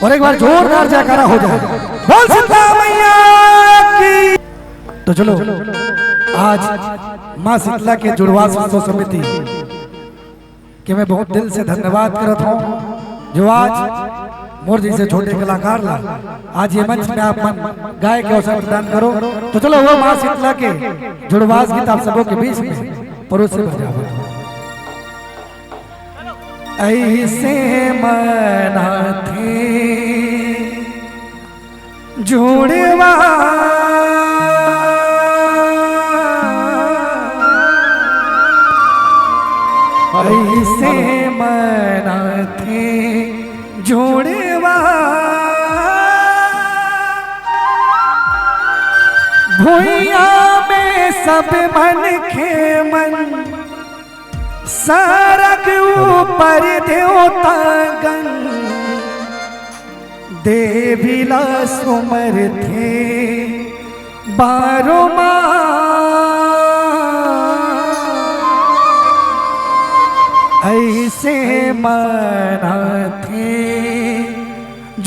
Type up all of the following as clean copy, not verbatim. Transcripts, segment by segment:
और एक बार जोरदार जयकारा हो जाए। बोल सीता मैया की। तो चलो आज मां शीतला के जुड़वा उत्सव समिति के मैं बहुत दिल से धन्यवाद करता हूँ जो आज मोर जैसे छोटे कलाकार ला आज ये मंच में आप मन गाय के अवसर प्रदान करो। तो चलो वो मां शीतला के जुड़वास गीत आप सबों के बीच में परोस से बजाओ। ऐसे मना थे जुड़वा ऐसे मना थे जुड़वा भुइया में सब मन के मन सरग ऊपर देवता गण देवीला सुमर थे बारो ऐसे मना थे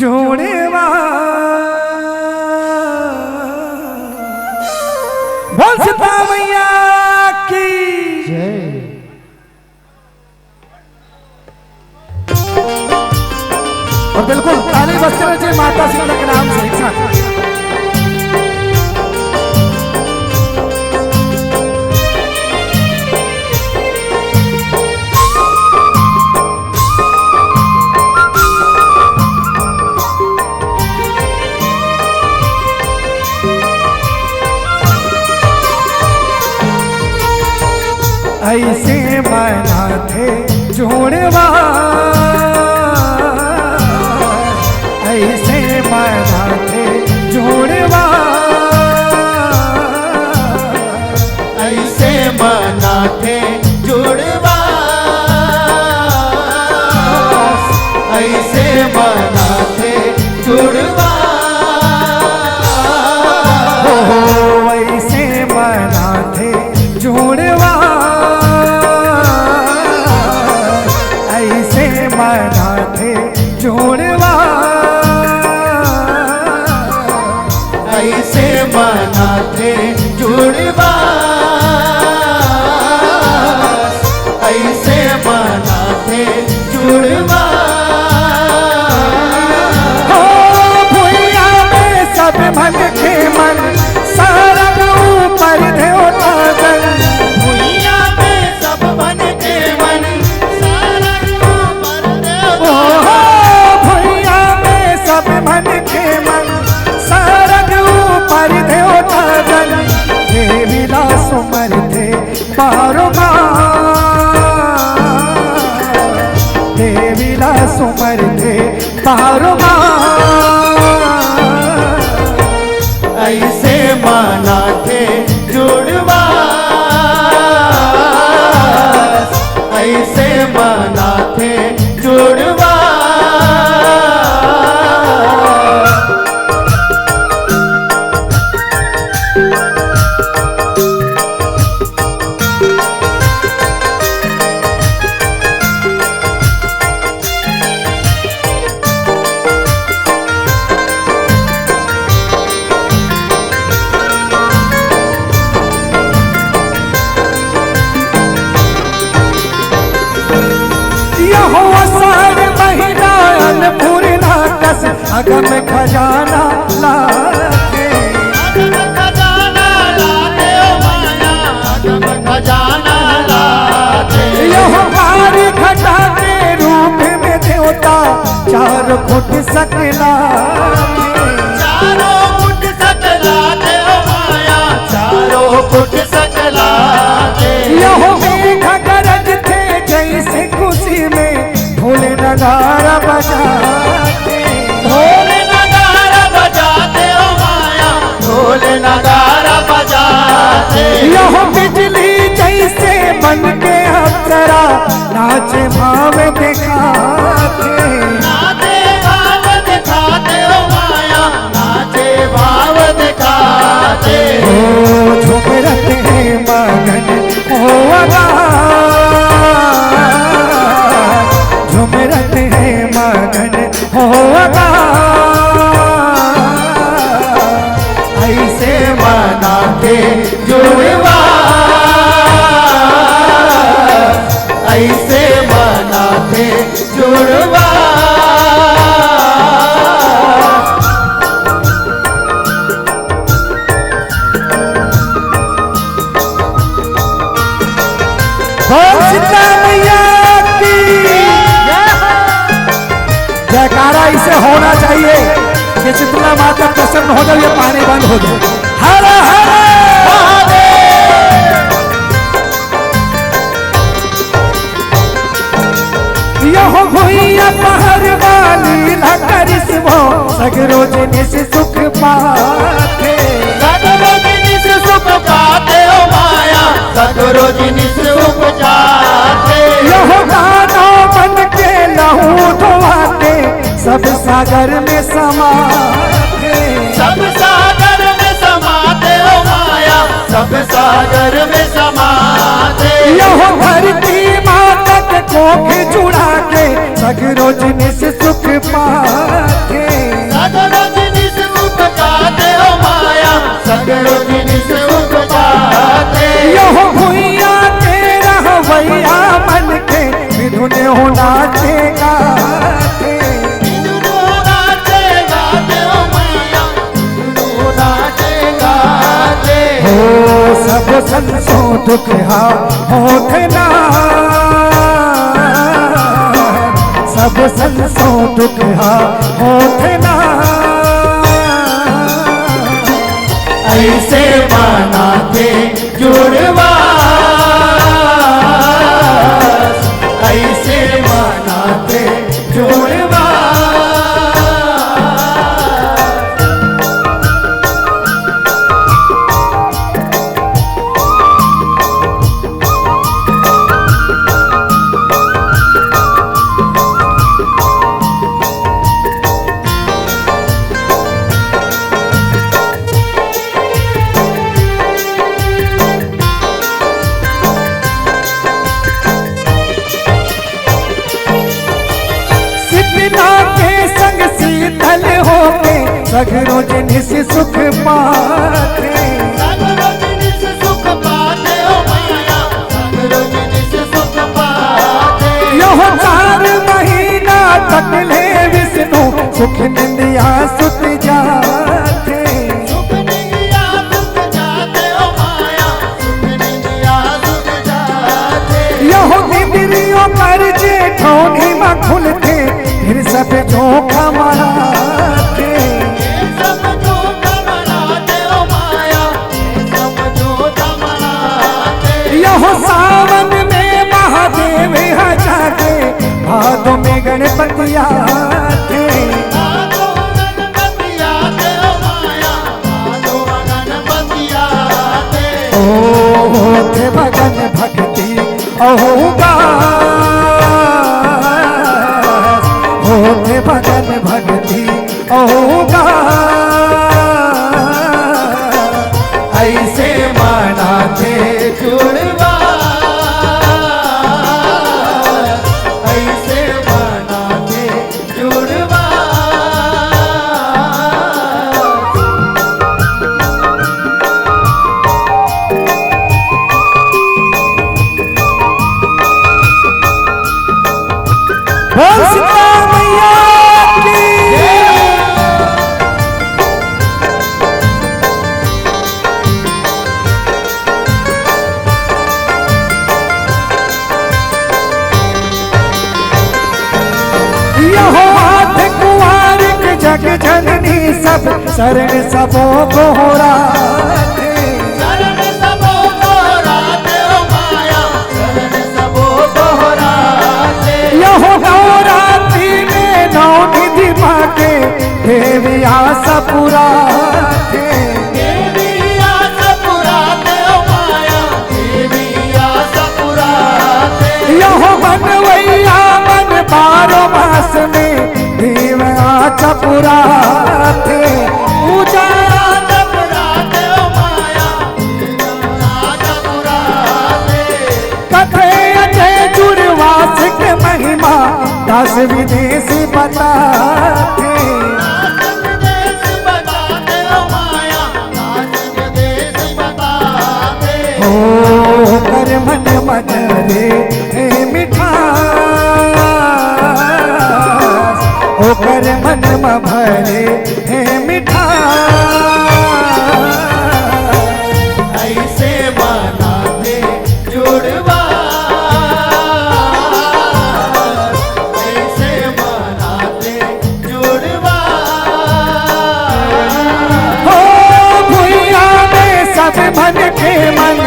जोड़वा। बोल सीता मैया की जय। और बिल्कुल ताली बजते रहे माता शीतला के नाम से एक साथ। ऐसे मना थे जोड़वा ऐसे मना थे जोड़वा ऐसे मना थे जुड़वा ऐसे मना थे जुड़वा ऐसे मना थे जोड़वा ऐसे मना थे जोड़वा ऐसे मना थे जुड़वा ऐसे मना थे जुड़वा भुइया में सब मन के मन सरग ऊपर देवता गण भुइया में सब मन के मन सरग ऊपर भुइया में सब मन के मन सरग ऊपर देवता गण देवीला सुमर थे बारो देवीला सुमर थे बारो ऐसे मना थे जुड़वा ऐसे मना थे जुड़वा अगम खजाना लाके अगम खजाना लाके ओ माया अगम खजाना लाके यह भारी घटा के रूप में देवता 4 फुट सकला चारों फुट सकला के ओ माया चारों फुट सकला के यह मेघ गरज थे जैसे खुशी में ढोल नगारा बजाते ढोल नगारा बजाते ओ माया ढोल नगारा बजाते यह बिजली जैसे बन के अप्सरा नाचे भाव दिखाते नाचे भाव दिखाते ओ माया नाचे भाव दिखाते झुमरते हैं मगन होगा झुमरते हैं मगन होगा थे जुड़वा, ऐसे बना थे जुड़वा। बोल सीता मैया की जयकारा इसे होना चाहिए कि शीतला माता प्रसन्न हो जाए, ये पानी बंद हो जाए। हर हर यह भुइया पहर वाली लकरिसवो सगरो जिनिस सुख पाते, सगरो जिनिस सुख पाते ओ माया, सगरो जिनिस सुख जाते। यह दानो बन के लहू धोआते सब सागर में समाते, सब सागर में समाते ओ माया, सब सागर में समाते। यह धरती माता के कोख जुड़ा के सगरो जिनिस सुख पाते, सगरो जिनिस सुख पाते ओ माया, सगरो जिनिस सुख पाते। यह भुइया के रहवैया मन के विधुन हो नाचेगा थे, नाचेगा ते ओ माया, नाचेगा ते। हो सब संसो दुख हा होठना, सब संसो दुख हा होठना, ऐसे बना थे जुड़वा, ऐसे बना थे जुड़वा। सीता के संग शीतल होके सगरो जिनिस सुख पाते, सगरो जिनिस सुख पाते ओ माया, सगरो जिनिस सुख पाते। यह 4 महीना तक ले विष्णु सुख निंदिया सुत जाते, सुख निंदिया सुख जाते ओ माया, सुख निंदिया सुख जाते। यह इंद्रियों पर जेठौनी में खुलते फिर सब जोखा मनाते, सब जोखा मनाते ओ माया, सब जोखा मनाते। यह सावन में महादेव यहाँ जाके भादों में गणपति आते, भादो गणपति आते ओ माया, भादो गणपति आते। होते भगन भक्ति अहोगा, होते भगन भक्ति अहोगा, ऐसे मनाते जुड़वा, ऐसे मनाते जुड़वा। बोल सीता मैया की यह आठ कुंवर के जग जननी सब शरण सबो गोहराते, शरण सबो गोहराते ओ माया, शरण सबो गोहराते। यह नवरात्रि में नौ निधि माके देवी आशा पुराते, देवी आशा पुराते ओ माया, देवी आशा पुराते। यह बनवैया मन 12 मास में देव आशा पुराते, पूजा आशा पुराते ओ माया, आशा पुराते। कथे अजय जुड़वास के महिमा दस विदेश बताते, देश बताते ओ माया, देश मधुरे मिठास ओकर मन में भरे मिठास ऐसे बनाते जुड़वा ऐसे बनाते जुड़वा हो भुइया में सब मन के मन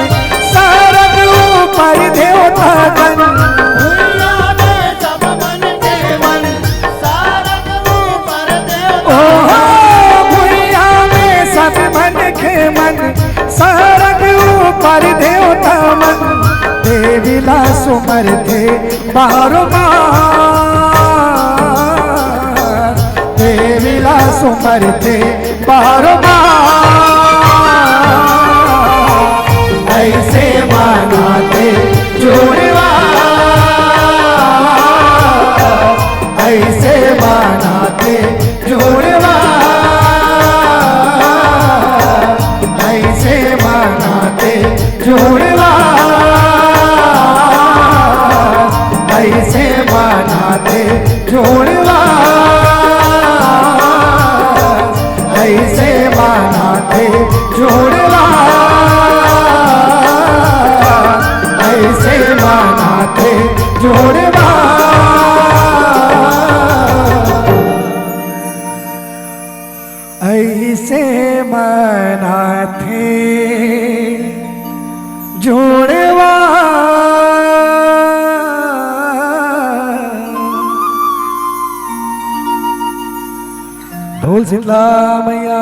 सरग ऊपर देवता गण भुइया में सब मन के मन सारग ऊपर देवता ओहो भुइया में सब मन के मन सरग ऊपर देवता मन देविला सुमर थे बारो बार देविला सुमर थे बारो बार ऐसे मानाते जोड़वा ऐसे मानाते जोड़वा ऐसे मानाते जोड़वा ऐसे मानाते जोड़वा ऐसे मानाते जोड़वा ऐसे मानाते जोड़वा ऐसे मनाथे जोड़वा ढोल शीतला मैया